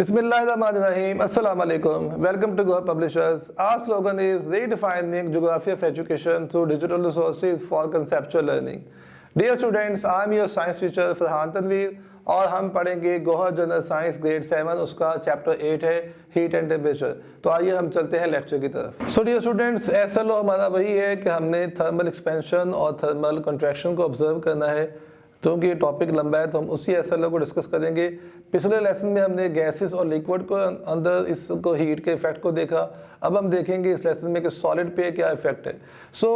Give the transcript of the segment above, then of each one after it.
Bismillahirrahmanirrahim. Assalamu alaikum. Welcome to Go Publishers. Our slogan is redefining geography of education through digital resources for conceptual learning. Dear students, I am your science teacher Farhan Tanveer और हम पढ़ेंगे Gohar general science grade 7 उसका chapter 8 है heat and temperature. तो आइए हम चलते हैं लेक्चर की तरफ। सो डियर स्टूडेंट्स, एसएलओ हमारा वही है कि हमने थर्मल एक्सपेंशन और थर्मल कंट्रैक्शन को ऑब्जर्व करना है। क्योंकि ये टॉपिक लंबा है तो हम उसी एसएलओ को डिस्कस करेंगे। पिछले लेसन में हमने गैसेस और लिक्विड को अंदर इसको हीट के इफेक्ट को देखा। अब हम देखेंगे इस लेसन में कि सॉलिड पे क्या इफेक्ट है। So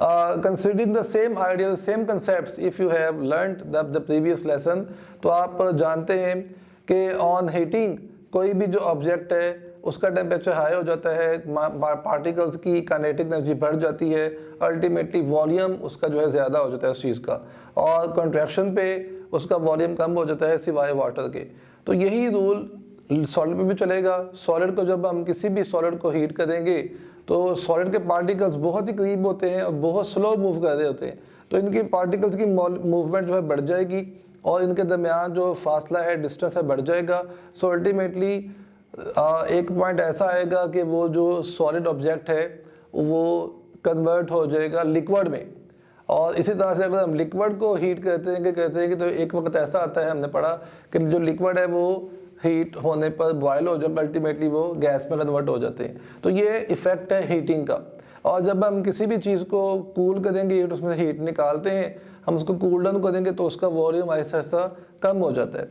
considering the same idea same concepts if you have learned the previous lesson, तो आप जानते हैं कि ऑन हीटिंग कोई भी जो ऑब्जेक्ट है उसका टेम्परेचर हाई हो जाता है, पार्टिकल्स की काइनेटिक एनर्जी बढ़ जाती है, अल्टीमेटली वॉल्यूम उसका जो है ज़्यादा हो जाता है उस चीज़ का, और कंट्रैक्शन पे उसका वॉल्यूम कम हो जाता है सिवाय वाटर के। तो यही रूल सॉलिड पे भी चलेगा। सॉलिड को जब हम किसी भी सॉलिड को हीट करेंगे तो सॉलिड के पार्टिकल्स बहुत ही करीब होते हैं और बहुत स्लो मूव कर रहे होते हैं, तो इनकी पार्टिकल्स की मूवमेंट जो है बढ़ जाएगी और इनके दरमियान जो फासला है, डिस्टेंस है, बढ़ जाएगा। सो अल्टीमेटली एक पॉइंट ऐसा आएगा कि वो जो सॉलिड ऑब्जेक्ट है वो कन्वर्ट हो जाएगा लिक्विड में। और इसी तरह से अगर हम लिक्विड को हीट करते हैं कि तो एक वक्त ऐसा आता है, हमने पढ़ा कि जो लिक्विड है वो हीट होने पर बॉयल हो जब अल्टीमेटली वो गैस में कन्वर्ट हो जाते हैं। तो ये इफ़ेक्ट है हीटिंग का। और जब हम किसी भी चीज़ को कूल करेंगे, उसमें से हीट निकालते हैं, हम उसको कूल डाउन करेंगे तो उसका वॉल्यूम ऐसा ऐसा कम हो जाता है।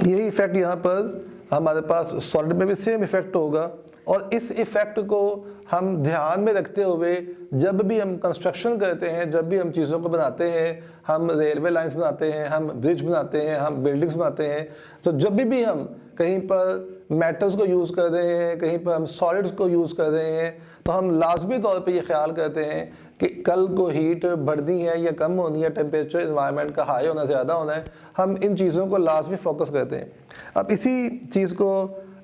यही इफ़ेक्ट यहाँ पर हमारे पास सॉलिड में भी सेम इफ़ेक्ट होगा। और इस इफ़ेक्ट को हम ध्यान में रखते हुए जब भी हम कंस्ट्रक्शन करते हैं, जब भी हम चीज़ों को बनाते हैं, हम रेलवे लाइंस बनाते हैं, हम ब्रिज बनाते हैं, हम बिल्डिंग्स बनाते हैं, तो जब भी हम कहीं पर मेटल्स को यूज़ कर रहे हैं, कहीं पर हम सॉलिड्स को यूज़ कर रहे हैं, तो हम लाजमी तौर पे ये ख्याल करते हैं कि कल को हीट बढ़नी है या कम होनी है, टेम्परेचर इन्वायरमेंट का हाई होना ज़्यादा होना है, हम इन चीज़ों को लाजमी फोकस करते हैं। अब इसी चीज़ को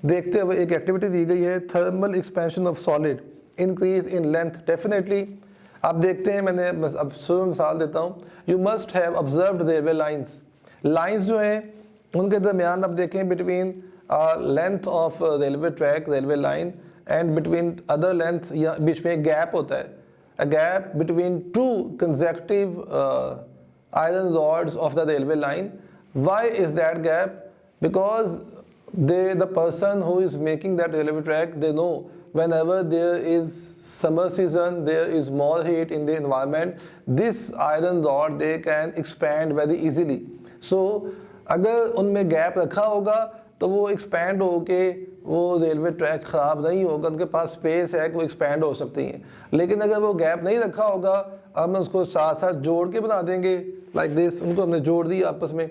देखते हुए एक एक्टिविटी दी गई है, thermal expansion of solid increase in length definitely. आप देखते हैं, मैंने अब शुरू में मिसाल देता हूँ, you must have observed railway lines. Lines जो हैं उनके दरमियान आप देखें between length of railway track, railway line and between other length, या बीच में एक गैप होता है, a gap between two consecutive iron rods of the railway line. Why is that gap? Because the person who is making that railway track, they know whenever there is summer season, there is more heat in the environment, this iron rod they can expand very easily. So अगर उनमें gap रखा होगा तो वो expand होके वो railway track ख़राब नहीं होगा, उनके पास स्पेस है कि वो एक्सपैंड हो सकती हैं। लेकिन अगर वो गैप नहीं रखा होगा, हम उसको साथ साथ जोड़ के बना देंगे लाइक दिस, उनको हमने जोड़ दी आपस में,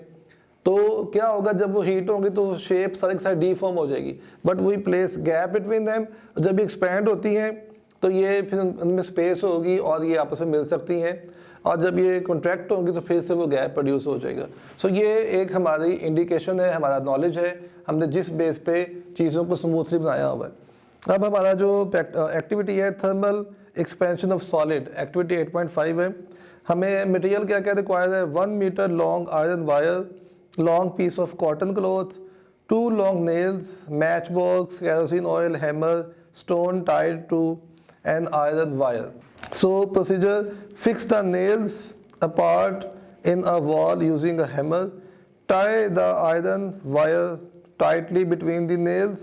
तो क्या होगा, जब वो हीट होंगी तो शेप सारी सारी डीफॉर्म हो जाएगी। But we place gap between them, जब एक्सपैंड होती हैं तो ये फिर उनमें स्पेस होगी और ये आपस में मिल सकती हैं, और जब ये कॉन्ट्रैक्ट होंगी तो फिर से वो गैप प्रोड्यूस हो जाएगा। सो ये एक हमारी इंडिकेशन है, हमारा नॉलेज है, हमने जिस बेस पे चीज़ों को स्मूथली बनाया हुआ है। अब हमारा जो एक्टिविटी है thermal expansion of solid, activity 8.5 है। हमें मटेरियल क्या क्या रिक्वायर्ड है, 1 metre long iron wire, long piece of cotton cloth, 2 long nails, match box, kerosene oil, hammer, stone tied to an iron wire. So procedure, fix the nails apart in a wall using a hammer, tie the iron wire tightly between the nails,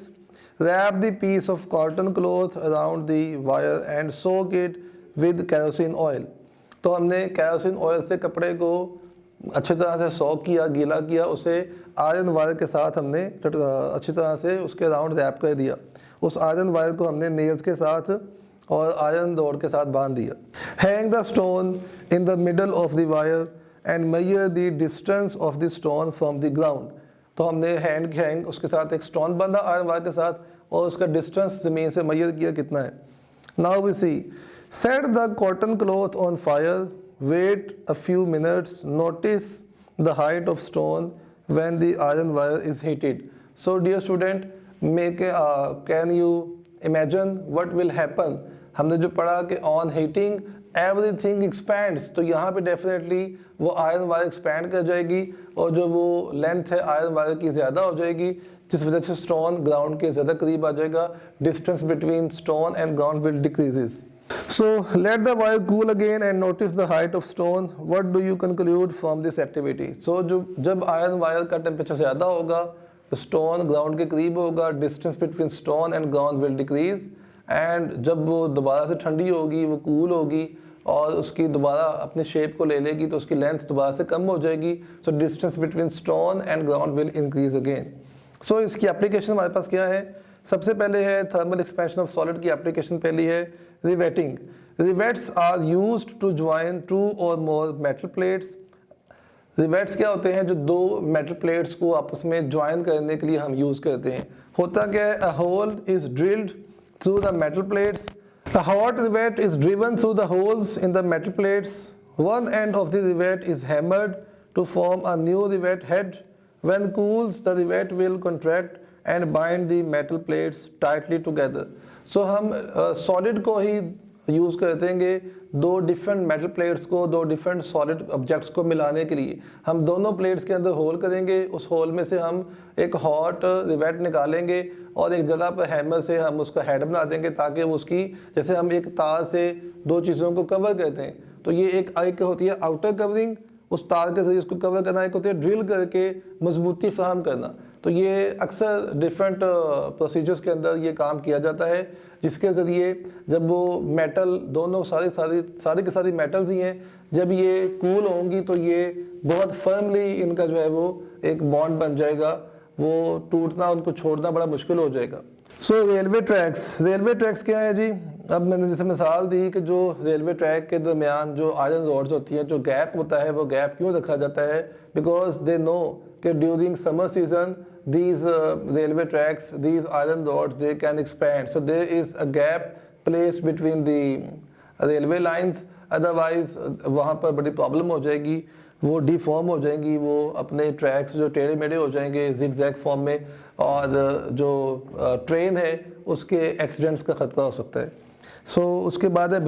wrap the piece of cotton cloth around the wire and soak it with kerosene oil. तो हमने kerosene oil से कपड़े को अच्छी तरह से सोक किया, गीला किया, उसे आयरन वायर के साथ हमने अच्छी तरह से उसके राउंड रैप कर दिया। उस आयरन वायर को हमने नेल्स के साथ और आयरन रोड के साथ बांध दिया। Hang the stone in the middle of the wire and measure the distance of the stone from the ground. तो हमने हैंग उसके साथ एक स्टोन बांधा आयरन वायर के साथ और उसका डिस्टेंस ज़मीन से मेजर किया कितना है। Now we see, set the cotton cloth on fire, wait a few minutes, notice the height of stone when the iron wire is heated. So dear student, can you imagine what will happen. हमने जो पढ़ा कि on heating everything expands, तो यहाँ पे definitely वो iron wire expand कर जाएगी और जो वो लेंथ है आयरन वायर की ज़्यादा हो जाएगी, जिस वजह से स्टोन ग्राउंड के ज़्यादा करीब आ जाएगा, distance between stone and ground will decreases. So let the wire cool again and notice the height of stone. What do you conclude from this activity? So जब आयरन वायर का temperature ज़्यादा होगा, stone ground के करीब होगा, distance between stone and ground will decrease, and जब वो दोबारा से ठंडी होगी, वो कूल होगी और उसकी दोबारा अपने शेप को ले लेगी तो उसकी लेंथ दोबारा से कम हो जाएगी. So distance between stone and ground will increase again. So इसकी एप्लीकेशन हमारे पास क्या है? सबसे पहले है थर्मल एक्सपेंशन ऑफ सॉलिड की एप्लीकेशन पहली है riveting. Rivets are used to join 2 और मोर मेटल प्लेट्स. रिवेट्स क्या होते हैं? जो 2 मेटल प्लेट्स को आपस में ज्वाइन करने के लिए हम यूज़ करते हैं. होता क्या है? A hole is drilled through the metal plates. A hot rivet is driven through the holes in the metal plates. One end of the rivet is hammered to form a new rivet head. When cools, the rivet will contract and bind the metal plates tightly together. So हम solid को ही use करते हैं 2 different metal plates को, 2 different solid objects को मिलाने के लिए. हम दोनों प्लेट्स के अंदर होल करेंगे, उस होल में से हम एक हॉट रिवेट निकालेंगे और एक जगह पर हैमर से हम उसका हेड बना देंगे ताकि वो उसकी, जैसे हम एक तार से 2 चीज़ों को कवर करते हैं तो ये एक होती है आउटर कवरिंग, उस तार के जरिए उसको कवर करना, एक होती है ड्रिल करके मजबूती फराहम करना. तो ये अक्सर डिफरेंट प्रोसीजर्स के अंदर ये काम किया जाता है, जिसके ज़रिए जब वो मेटल दोनों सारी की सारी मेटल्स ही हैं, जब ये कूल होंगी तो ये बहुत फर्मली इनका जो है वो एक बॉन्ड बन जाएगा, वो टूटना उनको छोड़ना बड़ा मुश्किल हो जाएगा. सो रेलवे ट्रैक्स क्या है जी? अब मैंने जैसे मिसाल दी कि जो रेलवे ट्रैक के दरमियान जो आयरन रॉड्स होती हैं, जो गैप होता है, वो गैप क्यों रखा जाता है? बिकॉज दे नो कि during summer season these railway tracks, these iron rods, they can expand. So there is a gap placed between the railway lines. Otherwise वहाँ पर बड़ी प्रॉब्लम हो जाएगी, वो डिफॉर्म हो जाएंगी, वो अपने ट्रैक्स जो टेढ़े मेढ़े हो जाएंगे जिगजैग फॉर्म में, और जो ट्रेन है उसके एक्सीडेंट्स का ख़तरा हो सकता है. सो उसके बाद है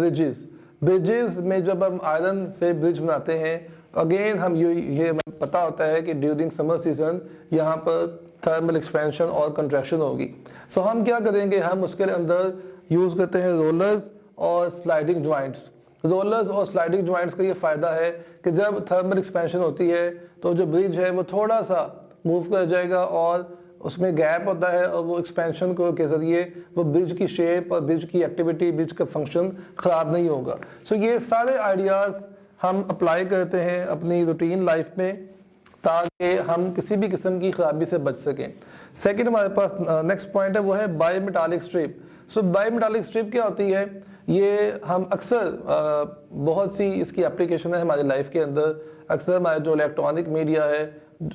ब्रिजेस में जब हम आयरन से ब्रिज बनाते हैं, अगेन हम ये पता होता है कि ड्यूरिंग समर सीजन यहाँ पर थर्मल एक्सपेंशन और कंट्रैक्शन होगी. सो हम क्या करेंगे? हम उसके अंदर यूज़ करते हैं रोलर्स और स्लाइडिंग जॉइंट्स. रोलर्स और स्लाइडिंग जॉइंट्स का ये फ़ायदा है कि जब थर्मल एक्सपेंशन होती है तो जो ब्रिज है वो थोड़ा सा मूव कर जाएगा और उसमें गैप होता है, और वो एक्सपेंशन को के ज़रिए वो ब्रिज की शेप और ब्रिज की एक्टिविटी, ब्रिज का फंक्शन ख़राब नहीं होगा. सो ये सारे आइडियाज़ हम अप्लाई करते हैं अपनी रूटीन लाइफ में ताकि हम किसी भी किस्म की ख़राबी से बच सकें. सेकंड हमारे पास नेक्स्ट पॉइंट है, वो है बायोमेटालिक स्ट्रिप. सो बायोमेटालिक स्ट्रिप क्या होती है? ये हम अक्सर बहुत सी इसकी एप्लीकेशन है हमारी लाइफ के अंदर. अक्सर हमारे जो इलेक्ट्रॉनिक मीडिया है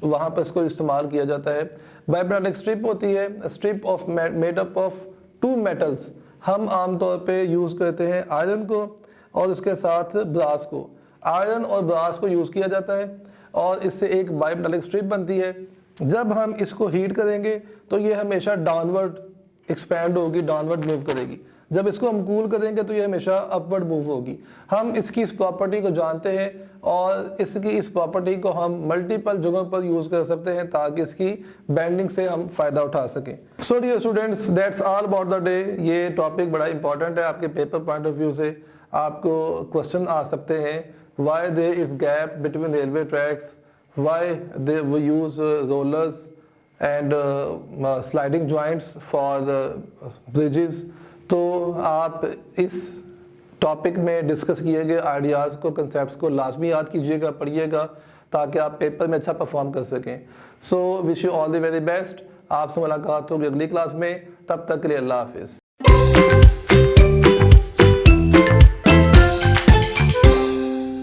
वहाँ पर इसको इस्तेमाल किया जाता है. बायोमेटालिक स्ट्रिप होती है strip of made up of 2 metals. हम आमतौर पे यूज़ करते हैं आयरन को और उसके साथ ब्रास को. आयरन और ब्रास को यूज़ किया जाता है और इससे एक बायोमेटालिक स्ट्रिप बनती है. जब हम इसको हीट करेंगे तो ये हमेशा डाउनवर्ड एक्सपैंड होगी, डाउनवर्ड मूव करेगी. जब इसको हम कूल करेंगे तो ये हमेशा अपवर्ड मूव होगी. हम इसकी इस प्रॉपर्टी को जानते हैं और इसकी इस प्रॉपर्टी को हम मल्टीपल जगहों पर यूज़ कर सकते हैं ताकि इसकी बेंडिंग से हम फ़ायदा उठा सकें. So dear students, that's all about the day. ये टॉपिक बड़ा इंपॉर्टेंट है आपके पेपर पॉइंट ऑफ व्यू से. आपको क्वेश्चन आ सकते हैं, why there is gap between railway tracks, why we use rollers and sliding joints for the bridges. तो आप इस टॉपिक में डिस्कस किए गए आइडियाज़ को, कंसेप्ट्स को लाजमी याद कीजिएगा, पढ़िएगा ताकि आप पेपर में अच्छा परफॉर्म कर सकें. So wish you all the very best. आपसे मुलाकात होगी अगली क्लास में. तब तक के लिए अल्लाह हाफिज़.